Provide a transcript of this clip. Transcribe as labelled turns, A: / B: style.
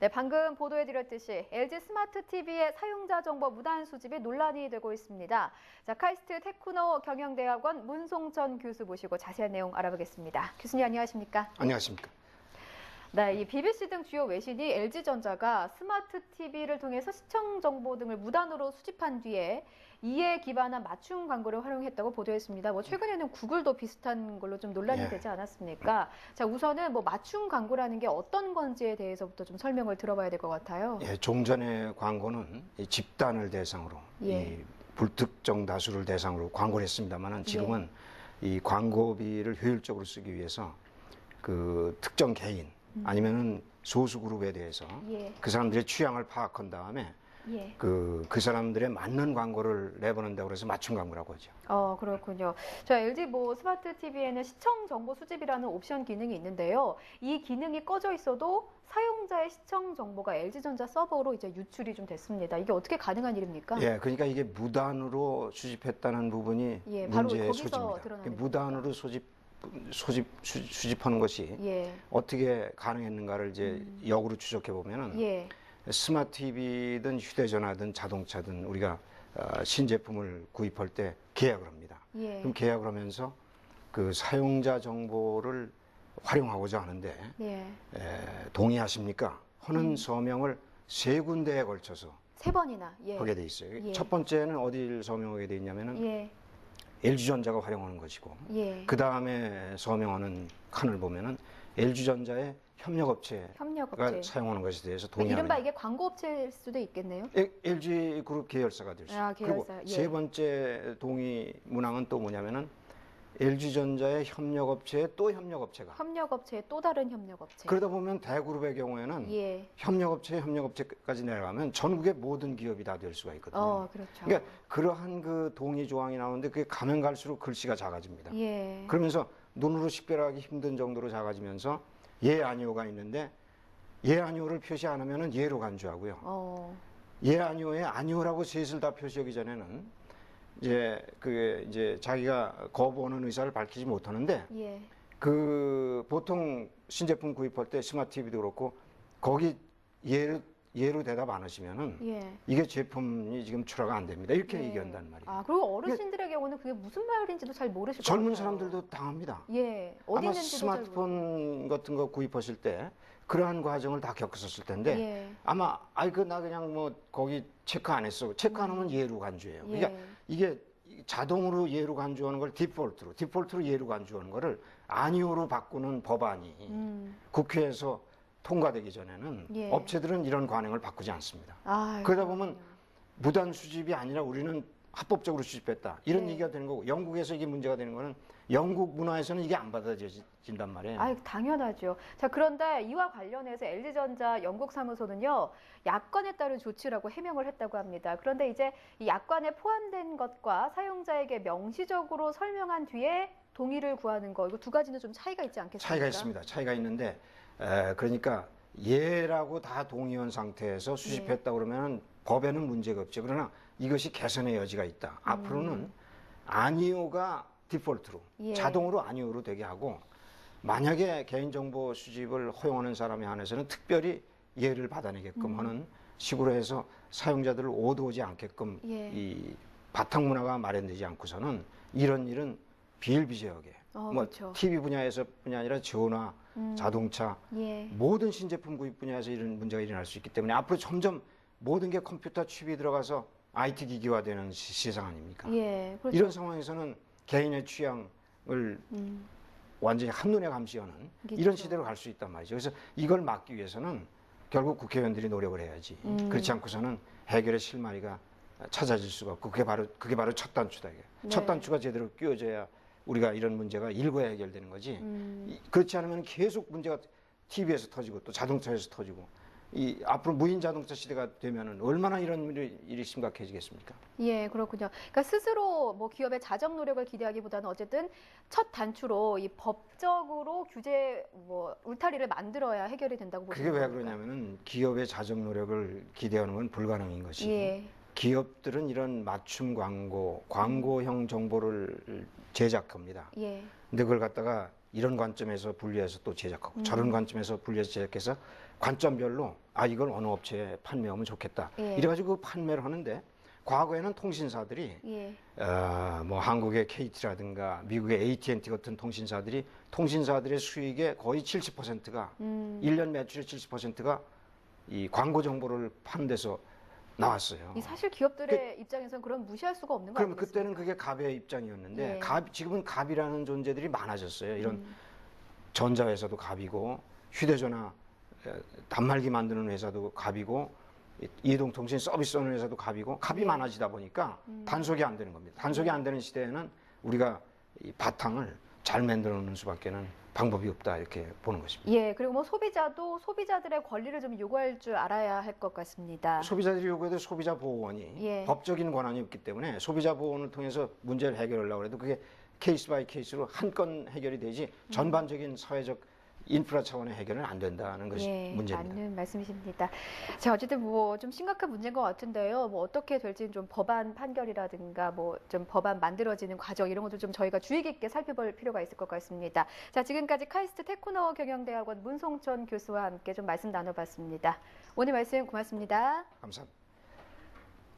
A: 네, 방금 보도해드렸듯이 LG 스마트 TV의 사용자 정보 무단 수집이 논란이 되고 있습니다. 자, 카이스트 테크노 경영대학원 문송천 교수 모시고 자세한 내용 알아보겠습니다. 교수님 안녕하십니까?
B: 안녕하십니까?
A: 네, 이 BBC 등 주요 외신이 LG전자가 스마트 TV를 통해서 시청 정보 등을 무단으로 수집한 뒤에 이에 기반한 맞춤 광고를 활용했다고 보도했습니다. 뭐 최근에는 구글도 비슷한 걸로 좀 논란이 되지 않았습니까? 자, 우선은 뭐 맞춤 광고라는 게 어떤 건지에 대해서부터 좀 설명을 들어봐야 될 것 같아요.
B: 예, 좀 전에 광고는 이 집단을 대상으로 이 불특정 다수를 대상으로 광고를 했습니다만은 지금은 이 광고비를 효율적으로 쓰기 위해서 그 특정 개인 아니면은 소수 그룹에 대해서 그 사람들의 취향을 파악한 다음에 그 사람들의 맞는 광고를 내보낸다고 해서 맞춤 광고라고 하죠.
A: 그렇군요. 자, LG 뭐 스마트 TV에는 시청 정보 수집이라는 옵션 기능이 있는데요. 이 기능이 꺼져 있어도 사용자의 시청 정보가 LG전자 서버로 이제 유출이 좀 됐습니다. 이게 어떻게 가능한 일입니까?
B: 예, 그러니까 이게 무단으로 수집했다는 부분이
A: 바로
B: 문제의
A: 거기서
B: 소지입니다.
A: 드러나는
B: 무단으로 수집하는 것이 어떻게 가능했는가를 이제 역으로 추적해 보면은 스마트 TV든 휴대전화든 자동차든 우리가 신제품을 구입할 때 계약을 합니다. 그럼 계약을 하면서 그 사용자 정보를 활용하고자 하는데 동의하십니까? 하는 서명을 세 군데에 걸쳐서
A: 세 번이나
B: 하게 돼 있어요. 첫 번째는 어디를 서명하게 돼 있냐면은 LG전자가 활용하는 것이고 그 다음에 서명하는 칸을 보면은 LG전자의 협력업체가 사용하는 것에 대해서 동의하는.
A: 이른바 이게 광고업체일 수도 있겠네요.
B: LG 그룹 계열사가 될 수 있어요. 그리고 세 번째 동의 문항은 또 뭐냐면은 LG전자의 협력업체의 또 협력업체가.
A: 협력업체의 또 다른 협력업체.
B: 그러다 보면 대그룹의 경우에는 협력업체까지 내려가면 전국의 모든 기업이 다 될 수가 있거든요.
A: 그렇죠.
B: 그러니까 그러한 그 동의 조항이 나오는데 그게 가면 갈수록 글씨가 작아집니다. 그러면서 눈으로 식별하기 힘든 정도로 작아지면서 예, 아니오가 있는데 예, 아니오를 표시 안 하면은 예로 간주하고요. 예, 아니오에 아니오라고 셋을 다 표시하기 전에는 이제 자기가 거부하는 의사를 밝히지 못하는데 그 보통 신제품 구입할 때 스마트 TV도 그렇고 거기 예로 대답 안 하시면은 이게 제품이 지금 출하가 안 됩니다. 이렇게 얘기한단 말이에요.
A: 그리고 어르신들의 경우는 그게 무슨 말인지도 잘 모르실 것 같아요.
B: 젊은 사람들도 당합니다.
A: 어디
B: 아마 스마트폰 같은 거 구입하실 때 그러한 과정을 다 겪었을 텐데 아마 나 그냥 뭐 거기 체크 안 했어. 체크 안 하면 예로 간주해요. 그러니까 이게 자동으로 예로 간주하는 걸 디폴트로 예로 간주하는 거를 아니오로 바꾸는 법안이 국회에서 통과되기 전에는 업체들은 이런 관행을 바꾸지 않습니다. 그러다 보면 무단 수집이 아니라 우리는 합법적으로 수집했다. 이런 얘기가 되는 거고 영국에서 이게 문제가 되는 거는 영국 문화에서는 이게 안 받아들여진단 말이에요.
A: 당연하죠. 자, 그런데 이와 관련해서 LG전자 영국 사무소는요. 약관에 따른 조치라고 해명을 했다고 합니다. 그런데 이제 이 약관에 포함된 것과 사용자에게 명시적으로 설명한 뒤에 동의를 구하는 거 이거 두 가지는 좀 차이가 있지 않겠습니까?
B: 차이가 있습니다. 차이가 있는데 그러니까 예라고 다 동의한 상태에서 수집했다 그러면 법에는 문제가 없죠. 그러나 이것이 개선의 여지가 있다. 앞으로는 아니오가 디폴트로 자동으로 아니오로 되게 하고 만약에 개인정보 수집을 허용하는 사람에 한해서는 특별히 예를 받아내게끔 하는 식으로 해서 사용자들을 오도하지 않게끔 이 바탕문화가 마련되지 않고서는 이런 일은 비일비재하게
A: 그렇죠.
B: TV 분야에서뿐이 아니라 전화, 자동차 모든 신제품 구입 분야에서 이런 문제가 일어날 수 있기 때문에 앞으로 점점 모든 게 컴퓨터 칩이 들어가서 IT 기기화되는 세상 아닙니까?
A: 그렇죠.
B: 이런 상황에서는 개인의 취향을 완전히 한눈에 감시하는 이런 시대로 갈 수 있단 말이죠. 그래서 이걸 막기 위해서는 결국 국회의원들이 노력을 해야지. 그렇지 않고서는 해결의 실마리가 찾아질 수가 없고 그게 바로 첫 단추다. 첫 단추가 제대로 끼워져야 우리가 이런 문제가 일거에 해결되는 거지. 그렇지 않으면 계속 문제가 TV에서 터지고 또 자동차에서 터지고 이 앞으로 무인 자동차 시대가 되면은 얼마나 이런 일이 심각해지겠습니까?
A: 그렇군요. 그러니까 스스로 뭐 기업의 자정 노력을 기대하기보다는 어쨌든 첫 단추로 이 법적으로 규제 뭐 울타리를 만들어야 해결이 된다고 보시는
B: 그게 왜
A: 겁니까?
B: 그러냐면은 기업의 자정 노력을 기대하는 건 불가능인 것이 기업들은 이런 맞춤 광고형 정보를 제작합니다. 근데 그걸 갖다가 이런 관점에서 분리해서 또 제작하고 저런 관점에서 분리해서 제작해서 관점별로 이걸 어느 업체에 판매하면 좋겠다.
A: 예.
B: 이래가지고 그 판매를 하는데 과거에는 통신사들이
A: 예.
B: 뭐 한국의 KT라든가 미국의 AT&T 같은 통신사들의 수익의 거의 70%가 1년 매출의 70%가 이 광고 정보를 파는 데서 나왔어요.
A: 이 사실 기업들의 입장에서는 그런 무시할 수가 없는 거
B: 그럼
A: 아니겠습니까?
B: 그때는 그게 갑의 입장이었는데
A: 예.
B: 지금은 갑이라는 존재들이 많아졌어요. 이런 전자회사도 갑이고 휴대전화 단말기 만드는 회사도 갑이고 이동통신 서비스 하는 회사도 갑이고 갑이
A: 예.
B: 많아지다 보니까 단속이 안 되는 겁니다. 단속이 안 되는 시대에는 우리가 이 바탕을 잘 만들어 놓는 수밖에는 방법이 없다 이렇게 보는 것입니다.
A: 예, 그리고 뭐 소비자도 소비자들의 권리를 좀 요구할 줄 알아야 할 것 같습니다.
B: 소비자들이 요구해도 소비자 보호원이
A: 예.
B: 법적인 권한이 없기 때문에 소비자 보호원을 통해서 문제를 해결하려고 해도 그게 케이스 바이 케이스로 한 건 해결이 되지 전반적인 사회적 인프라 차원의 해결은 안 된다는 것이
A: 예,
B: 문제입니다.
A: 맞는 말씀이십니다. 자, 어쨌든 뭐 좀 심각한 문제인 것 같은데요. 뭐 어떻게 될지는 좀 법안 판결이라든가 뭐 좀 법안 만들어지는 과정 이런 것도 좀 저희가 주의 깊게 살펴볼 필요가 있을 것 같습니다. 자, 지금까지 카이스트 테크노 경영대학원 문송천 교수와 함께 좀 말씀 나눠봤습니다. 오늘 말씀 고맙습니다.
B: 감사합니다.